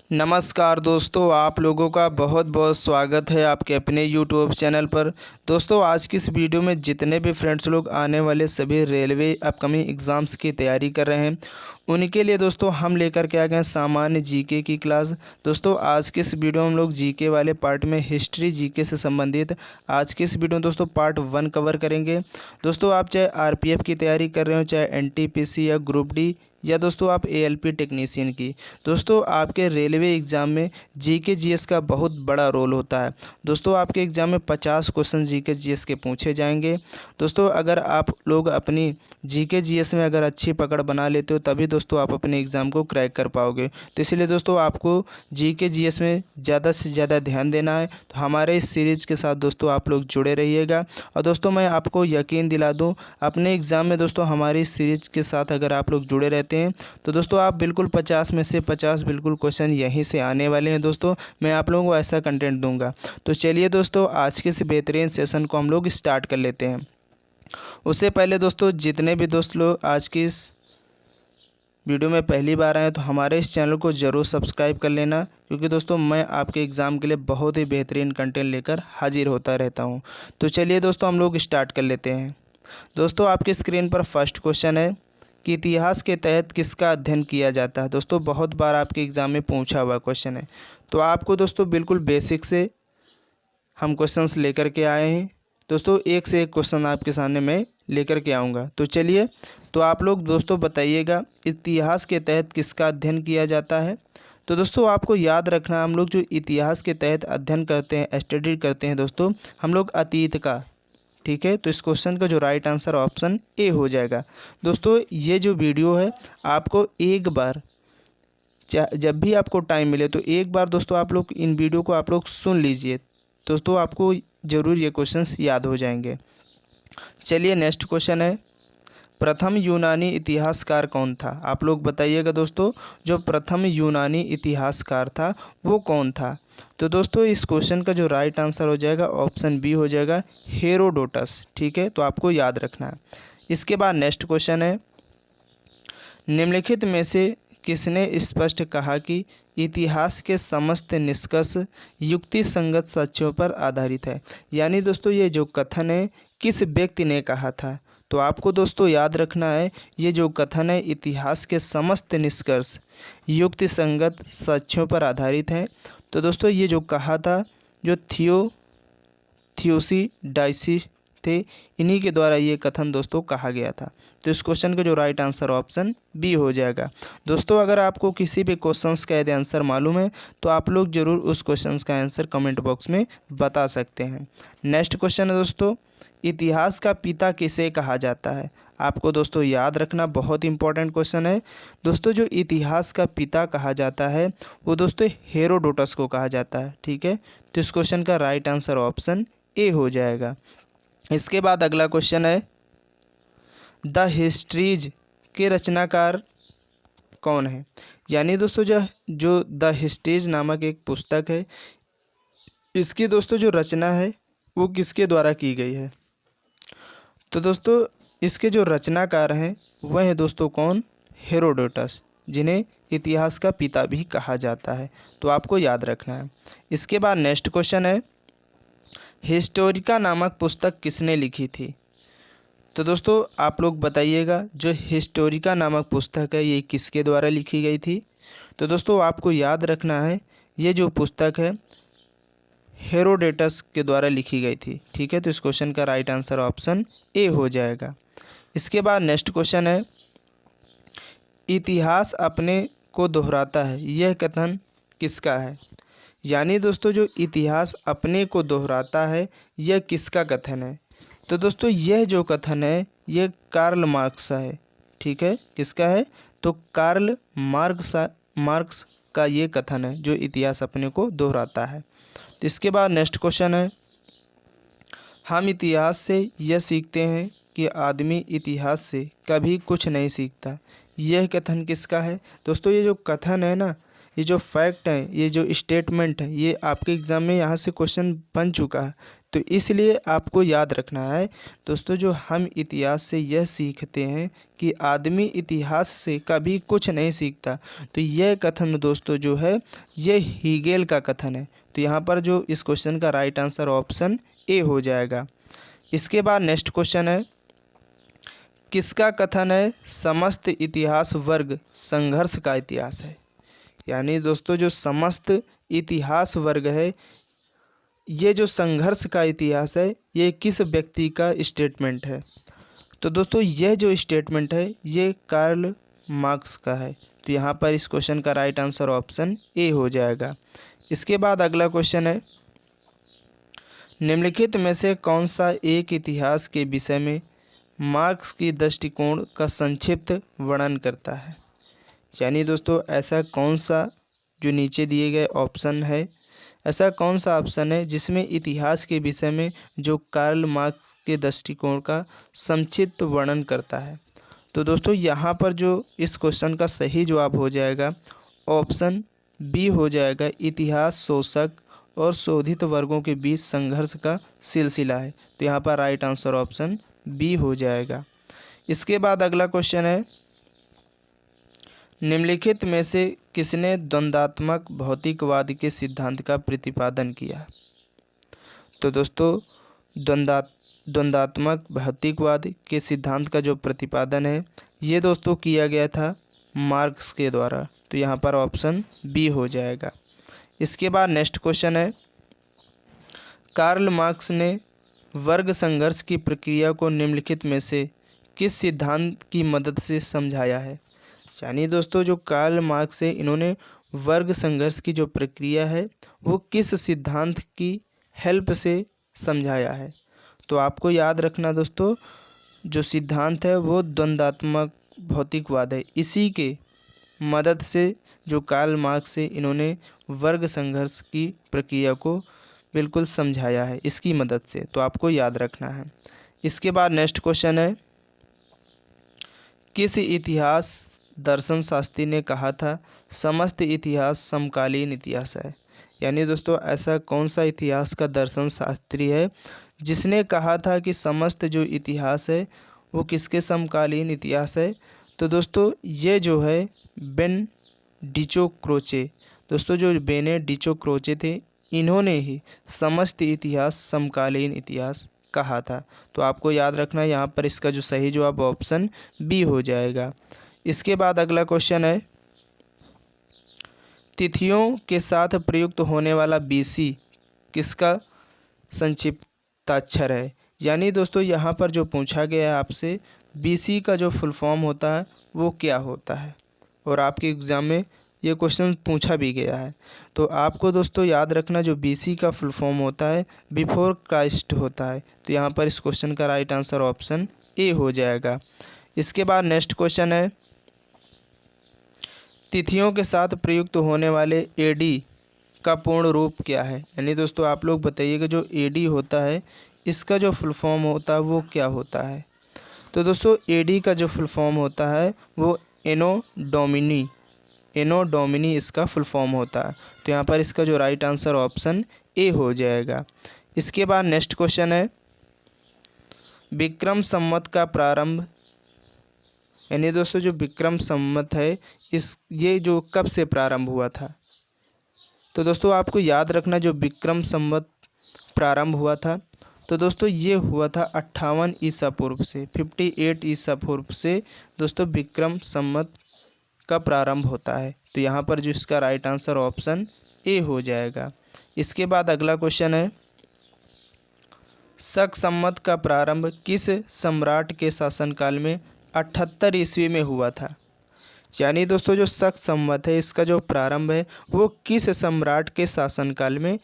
नमस्कार दोस्तों, आप लोगों का बहुत बहुत स्वागत है आपके अपने यूट्यूब चैनल पर। दोस्तों, आज की इस वीडियो में जितने भी फ्रेंड्स लोग आने वाले सभी रेलवे अपकमिंग एग्ज़ाम्स की तैयारी कर रहे हैं, उनके लिए दोस्तों हम लेकर के आ गए हैं सामान्य जीके की क्लास। दोस्तों, आज के इस वीडियो में हम लोग जीके वाले पार्ट में हिस्ट्री जीके से संबंधित आज के इस वीडियो में दोस्तों पार्ट 1 कवर करेंगे। दोस्तों, आप चाहे आरपीएफ की तैयारी कर रहे हो, चाहे एनटीपीसी या ग्रुप डी, या दोस्तों आप एएलपी टेक्नीशियन की, दोस्तों आपके रेलवे एग्ज़ाम में जीके जीएस का बहुत बड़ा रोल होता है। दोस्तों, आपके एग्ज़ाम में 50 क्वेश्चन जीके जीएस के पूछे जाएंगे। दोस्तों, अगर आप लोग अपनी जीके जीएस में अगर अच्छी पकड़ बना लेते हो, तभी दोस्तों आप अपने एग्ज़ाम को क्रैक कर पाओगे। तो इसलिए दोस्तों आपको जीके जीएस में ज़्यादा से ज़्यादा ध्यान देना है। तो हमारे इस सीरीज़ के साथ दोस्तों आप लोग जुड़े रहिएगा। और दोस्तों, मैं आपको यकीन दिला दूँ, अपने एग्ज़ाम में दोस्तों हमारी इस सीरीज़ के साथ अगर आप लोग जुड़े रहते हैं तो दोस्तों आप बिल्कुल 50 में से 50 बिल्कुल क्वेश्चन यहीं से आने वाले हैं। दोस्तों, मैं आप लोगों को ऐसा कंटेंट दूंगा। तो चलिए दोस्तों, आज के इस बेहतरीन सेशन को हम लोग स्टार्ट कर लेते हैं। उससे पहले दोस्तों, जितने भी दोस्त लोग आज की इस वीडियो में पहली बार आए हैं तो हमारे इस चैनल को ज़रूर सब्सक्राइब कर लेना, क्योंकि दोस्तों मैं आपके एग्ज़ाम के लिए बहुत ही बेहतरीन कंटेंट लेकर हाजिर होता रहता हूं। तो चलिए दोस्तों, हम लोग स्टार्ट कर लेते हैं। दोस्तों, आपकी स्क्रीन पर फर्स्ट क्वेश्चन है कि इतिहास के तहत किसका अध्ययन किया जाता है। दोस्तों, बहुत बार आपके एग्ज़ाम में पूछा हुआ क्वेश्चन है, तो आपको दोस्तों बिल्कुल बेसिक से हम क्वेश्चंस लेकर के आए हैं। दोस्तों, एक से एक क्वेश्चन आपके सामने मैं लेकर के आऊँगा। तो चलिए, तो आप लोग दोस्तों बताइएगा, इतिहास के तहत किसका अध्ययन किया जाता है। तो दोस्तों आपको याद रखना, हम लोग जो इतिहास के तहत अध्ययन करते हैं, स्टडी करते हैं दोस्तों, हम लोग अतीत का। ठीक है, तो इस क्वेश्चन का जो राइट आंसर ऑप्शन ए हो जाएगा। दोस्तों, ये जो वीडियो है आपको एक बार जब भी आपको टाइम मिले तो एक बार दोस्तों आप लोग इन वीडियो को आप लोग सुन लीजिए। दोस्तों, आपको ज़रूर ये क्वेश्चंस याद हो जाएंगे। चलिए, नेक्स्ट क्वेश्चन है, प्रथम यूनानी इतिहासकार कौन था। आप लोग बताइएगा दोस्तों, जो प्रथम यूनानी इतिहासकार था वो कौन था। तो दोस्तों, इस क्वेश्चन का जो राइट आंसर हो जाएगा ऑप्शन बी हो जाएगा, हेरोडोटस। ठीक है, तो आपको याद रखना है। इसके बाद नेक्स्ट क्वेश्चन है, निम्नलिखित में से किसने स्पष्ट कहा कि इतिहास के समस्त निष्कर्ष युक्ति संगत सच्चों पर आधारित है। यानी दोस्तों, ये जो कथन है किस व्यक्ति ने कहा था। तो आपको दोस्तों याद रखना है, ये जो कथन है इतिहास के समस्त निष्कर्ष युक्ति संगत साक्ष्यों पर आधारित हैं। तो दोस्तों ये जो कहा था, जो थियोसीडाइसिस थे, इन्हीं के द्वारा ये कथन दोस्तों कहा गया था। तो इस क्वेश्चन का जो राइट आंसर ऑप्शन बी हो जाएगा। दोस्तों, अगर आपको किसी भी क्वेश्चंस का यदि आंसर मालूम है तो आप लोग ज़रूर उस क्वेश्चंस का आंसर कमेंट बॉक्स में बता सकते हैं। नेक्स्ट क्वेश्चन है दोस्तों, इतिहास का पिता किसे कहा जाता है। आपको दोस्तों याद रखना, बहुत इंपॉर्टेंट क्वेश्चन है। दोस्तों, जो इतिहास का पिता कहा जाता है वो दोस्तों हेरोडोटस को कहा जाता है। ठीक है, तो इस क्वेश्चन का राइट आंसर ऑप्शन ए हो जाएगा। इसके बाद अगला क्वेश्चन है, द हिस्ट्रीज के रचनाकार कौन है। यानी दोस्तों जो द हिस्ट्रीज नामक एक पुस्तक है, इसकी दोस्तों जो रचना है वो किसके द्वारा की गई है। तो दोस्तों, इसके जो रचनाकार हैं वह है दोस्तों कौन, हेरोडोटस, जिन्हें इतिहास का पिता भी कहा जाता है। तो आपको याद रखना है। इसके बाद नेक्स्ट क्वेश्चन है, हिस्टोरिका नामक पुस्तक किसने लिखी थी। तो दोस्तों आप लोग बताइएगा, जो हिस्टोरिका नामक पुस्तक है ये किसके द्वारा लिखी गई थी। तो दोस्तों आपको याद रखना है, ये जो पुस्तक है हेरोडेटस के द्वारा लिखी गई थी। ठीक है, तो इस क्वेश्चन का राइट आंसर ऑप्शन ए हो जाएगा। इसके बाद नेक्स्ट क्वेश्चन है, इतिहास अपने को दोहराता है, यह कथन किसका है। यानी दोस्तों, जो इतिहास अपने को दोहराता है यह किसका कथन है। तो दोस्तों यह जो कथन है यह कार्ल मार्क्स का है। ठीक है, किसका है, तो कार्ल मार्क्स का ये कथन है, जो इतिहास अपने को दोहराता है। तो इसके बाद नेक्स्ट क्वेश्चन है, हम इतिहास से यह सीखते हैं कि आदमी इतिहास से कभी कुछ नहीं सीखता, यह कथन किसका है। दोस्तों ये जो कथन है ना, ये जो फैक्ट है, ये जो स्टेटमेंट है, ये आपके एग्ज़ाम में यहाँ से क्वेश्चन बन चुका है। तो इसलिए आपको याद रखना है दोस्तों, जो हम इतिहास से यह सीखते हैं कि आदमी इतिहास से कभी कुछ नहीं सीखता। तो यह कथन दोस्तों जो है ये हीगेल का कथन है। तो यहाँ पर जो इस क्वेश्चन का राइट आंसर ऑप्शन ए हो जाएगा। इसके बाद नेक्स्ट क्वेश्चन है, किसका कथन है समस्त इतिहास वर्ग संघर्ष का इतिहास है। यानी दोस्तों जो समस्त इतिहास वर्ग है, ये जो संघर्ष का इतिहास है, ये किस व्यक्ति का स्टेटमेंट है। तो दोस्तों यह जो स्टेटमेंट है ये कार्ल मार्क्स का है। तो यहाँ पर इस क्वेश्चन का राइट आंसर ऑप्शन ए हो जाएगा। इसके बाद अगला क्वेश्चन है, निम्नलिखित में से कौन सा एक इतिहास के विषय में मार्क्स की दृष्टिकोण का संक्षिप्त वर्णन करता है। यानी दोस्तों ऐसा कौन सा जो नीचे दिए गए ऑप्शन है, ऐसा कौन सा ऑप्शन है जिसमें इतिहास के विषय में जो कार्ल मार्क्स के दृष्टिकोण का संक्षिप्त वर्णन करता है। तो दोस्तों यहाँ पर जो इस क्वेश्चन का सही जवाब हो जाएगा ऑप्शन बी हो जाएगा, इतिहास शोषक और शोधित वर्गों के बीच संघर्ष का सिलसिला है। तो यहाँ पर राइट आंसर ऑप्शन बी हो जाएगा। इसके बाद अगला क्वेश्चन है, निम्नलिखित में से किसने द्वंद्वात्मक भौतिकवाद के सिद्धांत का प्रतिपादन किया। तो दोस्तों द्वंद्वात्मक भौतिकवाद के सिद्धांत का जो प्रतिपादन है ये दोस्तों किया गया था मार्क्स के द्वारा। तो यहाँ पर ऑप्शन बी हो जाएगा। इसके बाद नेक्स्ट क्वेश्चन है, कार्ल मार्क्स ने वर्ग संघर्ष की प्रक्रिया को निम्नलिखित में से किस सिद्धांत की मदद से समझाया है। यानी दोस्तों जो कार्ल मार्क्स है इन्होंने वर्ग संघर्ष की जो प्रक्रिया है वो किस सिद्धांत की हेल्प से समझाया है। तो आपको याद रखना दोस्तों, जो सिद्धांत है वो द्वंद्वात्मक भौतिकवाद है। इसी के मदद से जो कार्ल मार्क्स है इन्होंने वर्ग संघर्ष की प्रक्रिया को बिल्कुल समझाया है इसकी मदद से। तो आपको याद रखना है। इसके बाद नेक्स्ट क्वेश्चन है, किस इतिहास दर्शन शास्त्री ने कहा था समस्त इतिहास समकालीन इतिहास है। यानी दोस्तों ऐसा कौन सा इतिहास का दर्शन शास्त्री है जिसने कहा था कि समस्त जो इतिहास है वो किसके समकालीन इतिहास है। तो दोस्तों ये जो है बेन डिचो क्रोचे, दोस्तों जो बेने डिचो क्रोचे थे इन्होंने ही समस्त इतिहास समकालीन इतिहास कहा था। तो आपको याद रखना है यहाँ पर इसका जो सही जवाब ऑप्शन बी हो जाएगा। इसके बाद अगला क्वेश्चन है, तिथियों के साथ प्रयुक्त होने वाला बीसी किसका संक्षिप्ताक्षर है। यानी दोस्तों यहाँ पर जो पूछा गया है आपसे बीसी का जो फुल फॉर्म होता है वो क्या होता है, और आपके एग्ज़ाम में ये क्वेश्चन पूछा भी गया है। तो आपको दोस्तों याद रखना जो बीसी का फुल फॉर्म होता है बिफोर क्राइस्ट होता है। तो यहाँ पर इस क्वेश्चन का राइट आंसर ऑप्शन ए हो जाएगा। इसके बाद नेक्स्ट क्वेश्चन है, तिथियों के साथ प्रयुक्त होने वाले एडी का पूर्ण रूप क्या है। यानी दोस्तों आप लोग बताइएगा जो एडी होता है इसका जो फुल फॉर्म होता है वो क्या होता है। तो दोस्तों एडी का जो फुल फॉर्म होता है वो एनो डोमिनी इसका फुल फॉर्म होता है। तो यहाँ पर इसका जो राइट आंसर ऑप्शन ए हो जाएगा। इसके बाद नेक्स्ट क्वेश्चन है, विक्रम संवत का प्रारंभ, यानी दोस्तों जो विक्रम संवत है ये जो कब से प्रारंभ हुआ था। तो दोस्तों आपको याद रखना जो विक्रम संवत प्रारंभ हुआ था तो दोस्तों ये हुआ था 58 ईसा पूर्व से, 58 ईसा पूर्व से दोस्तों विक्रम संवत का प्रारंभ होता है। तो यहाँ पर जो इसका राइट आंसर ऑप्शन ए हो जाएगा। इसके बाद अगला क्वेश्चन है, शक संवत का प्रारंभ किस सम्राट के शासनकाल में 78 ईस्वी में हुआ था। यानी दोस्तों जो शक संवत है इसका जो प्रारंभ है वो किस सम्राट के शासनकाल में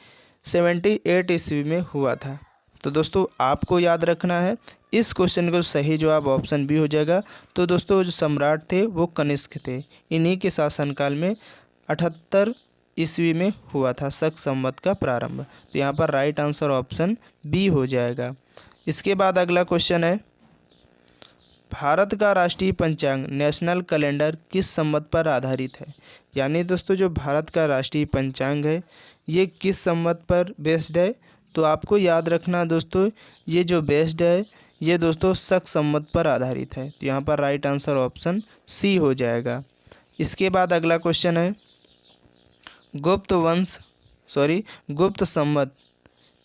78 ईस्वी में हुआ था। तो दोस्तों आपको याद रखना है इस क्वेश्चन को सही जवाब ऑप्शन बी हो जाएगा। तो दोस्तों जो सम्राट थे वो कनिष्क थे, इन्हीं के शासनकाल में 78 ईस्वी में हुआ था शक संवत का प्रारंभ। तो यहाँ पर राइट आंसर ऑप्शन बी हो जाएगा। इसके बाद अगला क्वेश्चन है, भारत का राष्ट्रीय पंचांग नेशनल कैलेंडर किस संवत पर आधारित है। यानी दोस्तों जो भारत का राष्ट्रीय पंचांग है ये किस संवत पर बेस्ड है। तो आपको याद रखना है दोस्तों, ये जो बेस्ड है ये दोस्तों शक संवत पर आधारित है। तो यहाँ पर राइट आंसर ऑप्शन सी हो जाएगा। इसके बाद अगला क्वेश्चन है, गुप्त संवत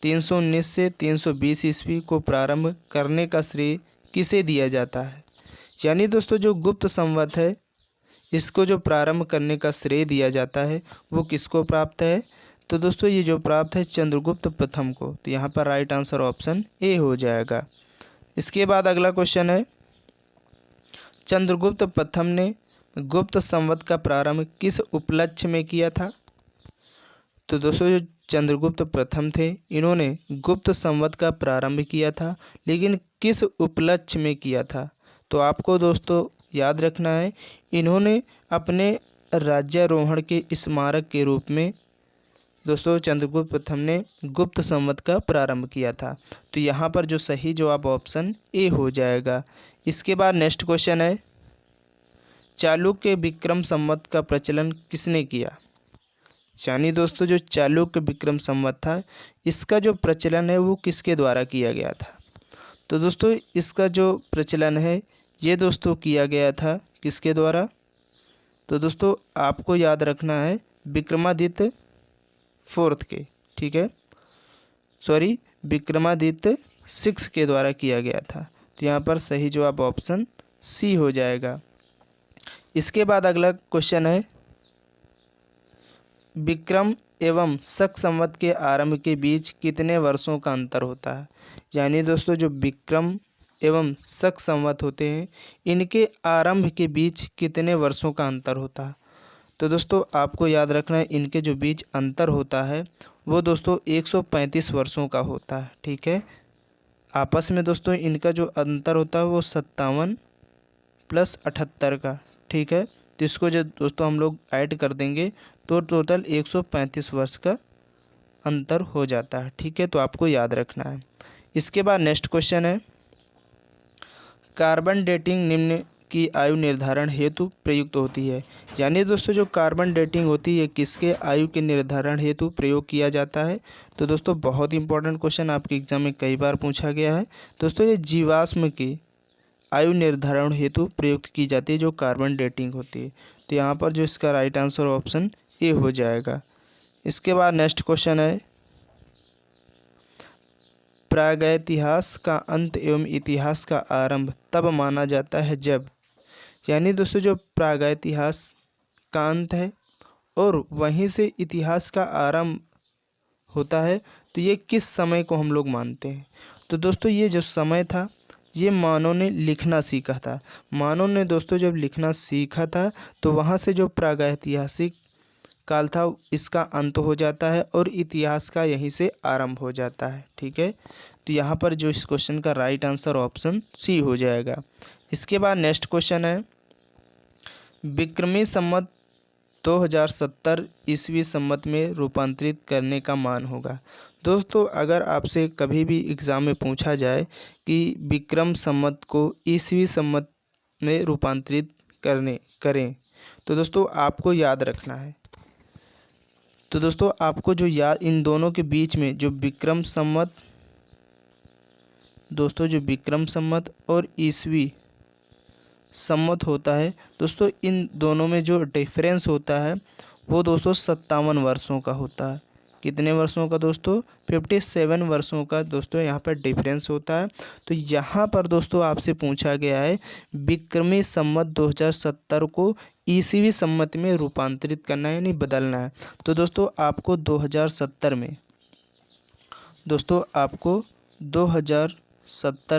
319 से 320 ईस्वी को प्रारंभ करने का श्रेय किसे दिया जाता है। यानी दोस्तों जो गुप्त संवत है इसको जो प्रारंभ करने का श्रेय दिया जाता है वो किसको प्राप्त है। तो दोस्तों ये जो प्राप्त है चंद्रगुप्त प्रथम को। तो यहाँ पर राइट आंसर ऑप्शन ए हो जाएगा। इसके बाद अगला क्वेश्चन है, चंद्रगुप्त प्रथम ने गुप्त संवत का प्रारंभ किस उपलक्ष्य में किया था। तो दोस्तों जो चंद्रगुप्त प्रथम थे इन्होंने गुप्त संवत का प्रारंभ किया था, लेकिन किस उपलक्ष्य में किया था। तो आपको दोस्तों याद रखना है, इन्होंने अपने राज्यारोहण के स्मारक के रूप में दोस्तों चंद्रगुप्त प्रथम ने गुप्त संवत का प्रारंभ किया था। तो यहाँ पर जो सही जवाब ऑप्शन ए हो जाएगा। इसके बाद नेक्स्ट क्वेश्चन है, चालुक्य विक्रम संवत का प्रचलन किसने किया। यानी दोस्तों जो चालुक्य विक्रम संवत था इसका जो प्रचलन है वो किसके द्वारा किया गया था। तो दोस्तों इसका जो प्रचलन है ये दोस्तों किया गया था किसके द्वारा। तो दोस्तों आपको याद रखना है विक्रमादित्य फोर्थ के, ठीक है, विक्रमादित्य 6 के द्वारा किया गया था। तो यहाँ पर सही जवाब ऑप्शन सी हो जाएगा। इसके बाद अगला क्वेश्चन है, विक्रम एवं शक संवत के आरंभ के बीच कितने वर्षों का अंतर होता है। यानी दोस्तों जो विक्रम एवं शक संवत होते हैं इनके आरंभ के बीच कितने वर्षों का अंतर होता है। तो दोस्तों आपको याद रखना है इनके जो बीच अंतर होता है वो दोस्तों 135 वर्षों का होता है, ठीक है। आपस में दोस्तों इनका जो अंतर होता है वो 57 + 78 का, ठीक है। तो इसको जो दोस्तों हम लोग ऐड कर देंगे तो टोटल 135 वर्ष का अंतर हो जाता है, ठीक है। तो आपको याद रखना है। इसके बाद नेक्स्ट क्वेश्चन है, कार्बन डेटिंग निम्न की आयु निर्धारण हेतु प्रयुक्त होती है। यानी दोस्तों जो कार्बन डेटिंग होती है किसके आयु के निर्धारण हेतु प्रयोग किया जाता है। तो दोस्तों बहुत इंपॉर्टेंट क्वेश्चन आपके एग्जाम में कई बार पूछा गया है। दोस्तों ये जीवाश्म की आयु निर्धारण हेतु प्रयुक्त की जाती है जो कार्बन डेटिंग होती है। तो यहाँ पर जो इसका राइट आंसर ऑप्शन ए हो जाएगा। इसके बाद नेक्स्ट क्वेश्चन है, प्रागैतिहास का अंत एवं इतिहास का आरंभ तब माना जाता है जब। यानी दोस्तों जो प्रागैतिहास का अंत है और वहीं से इतिहास का आरंभ होता है तो ये किस समय को हम लोग मानते हैं। तो दोस्तों ये जो समय था ये मानव ने लिखना सीखा था। मानव ने दोस्तों जब लिखना सीखा था तो वहाँ से जो प्रागैतिहासिक काल था इसका अंत हो जाता है और इतिहास का यहीं से आरंभ हो जाता है, ठीक है। तो यहाँ पर जो इस क्वेश्चन का राइट आंसर ऑप्शन सी हो जाएगा। इसके बाद नेक्स्ट क्वेश्चन है, विक्रमी संवत 2070 ईस्वी संवत में रूपांतरित करने का मान होगा। दोस्तों अगर आपसे कभी भी एग्ज़ाम में पूछा जाए कि विक्रम संवत को ईस्वी संवत में रूपांतरित करें तो दोस्तों आपको याद रखना है। तो दोस्तों आपको जो याद इन दोनों के बीच में जो विक्रम संवत और ईस्वी संवत होता है दोस्तों इन दोनों में जो डिफरेंस होता है वो दोस्तों 57 वर्षों का होता है। कितने वर्षों का दोस्तों, 57 वर्षों का दोस्तों यहाँ पर डिफरेंस होता है। तो यहाँ पर दोस्तों आपसे पूछा गया है विक्रमी संवत 2070 को ईस्वी संवत में रूपांतरित करना है यानी बदलना है। तो दोस्तों आपको 2070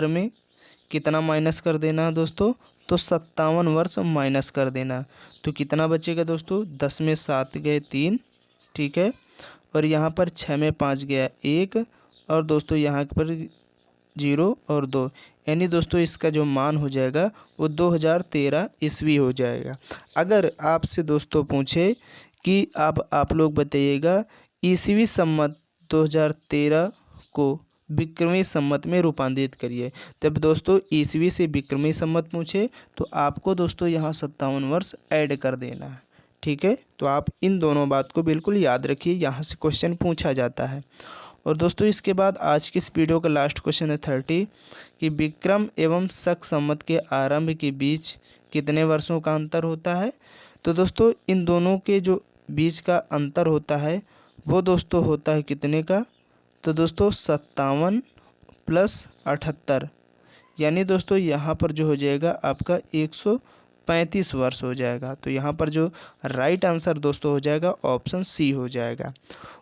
में कितना माइनस कर देना है दोस्तों, तो 57 वर्ष माइनस कर देना। तो कितना बचेगा दोस्तों, 10 में 7 गए 3, ठीक है, और यहाँ पर 6 में 5 गया 1 और दोस्तों यहाँ पर 0 और 2, यानी दोस्तों इसका जो मान हो जाएगा वो 2013 ईस्वी हो जाएगा। अगर आपसे दोस्तों पूछे कि आप लोग बताइएगा ईस्वी संवत 2013 को विक्रमी संवत में रूपांतरित करिए, तब दोस्तों ईस्वी से विक्रमी संवत पूछे तो आपको दोस्तों यहाँ 57 वर्ष ऐड कर देना है, ठीक है। तो आप इन दोनों बात को बिल्कुल याद रखिए, यहाँ से क्वेश्चन पूछा जाता है। और दोस्तों इसके बाद आज की इस वीडियो का लास्ट क्वेश्चन है 30 कि विक्रम एवं शक संवत के आरंभ के बीच कितने वर्षों का अंतर होता है। तो दोस्तों इन दोनों के जो बीच का अंतर होता है वो दोस्तों होता है कितने का, तो दोस्तों 57 + 78, यानी दोस्तों यहाँ पर जो हो जाएगा आपका 135 वर्ष हो जाएगा। तो यहाँ पर जो राइट आंसर दोस्तों हो जाएगा ऑप्शन सी हो जाएगा।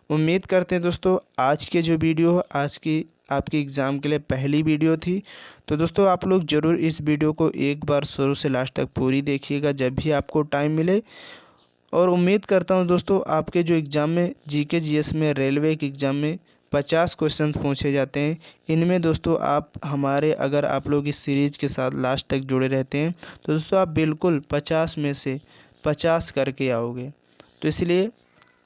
उम्मीद करते हैं दोस्तों आज के जो वीडियो है आज की आपके एग्ज़ाम के लिए पहली वीडियो थी। तो दोस्तों आप लोग ज़रूर इस वीडियो को एक बार शुरू से लास्ट तक पूरी देखिएगा जब भी आपको टाइम मिले। और उम्मीद करता हूं दोस्तों आपके जो एग्ज़ाम में जीके जीएस में रेलवे के एग्ज़ाम में 50 क्वेश्चन पूछे जाते हैं, इनमें दोस्तों आप हमारे अगर आप लोग इस सीरीज़ के साथ लास्ट तक जुड़े रहते हैं तो दोस्तों आप बिल्कुल 50 में से 50 करके आओगे। तो इसलिए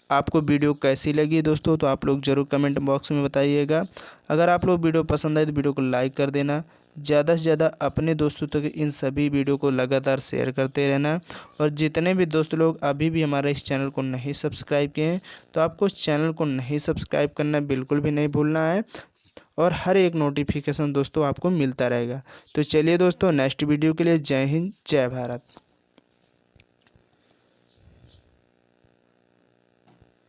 आपको वीडियो कैसी लगी दोस्तों तो आप लोग ज़रूर कमेंट बॉक्स में बताइएगा। अगर आप लोग वीडियो पसंद आए तो वीडियो को लाइक कर देना, ज़्यादा से ज़्यादा अपने दोस्तों तक इन सभी वीडियो को लगातार शेयर करते रहना। और जितने भी दोस्त लोग अभी भी हमारे इस चैनल को नहीं सब्सक्राइब किए हैं तो आपको इस चैनल को नहीं सब्सक्राइब करना बिल्कुल भी नहीं भूलना है, और हर एक नोटिफिकेशन दोस्तों आपको मिलता रहेगा। तो चलिए दोस्तों नेक्स्ट वीडियो के लिए जय हिंद जय भारत।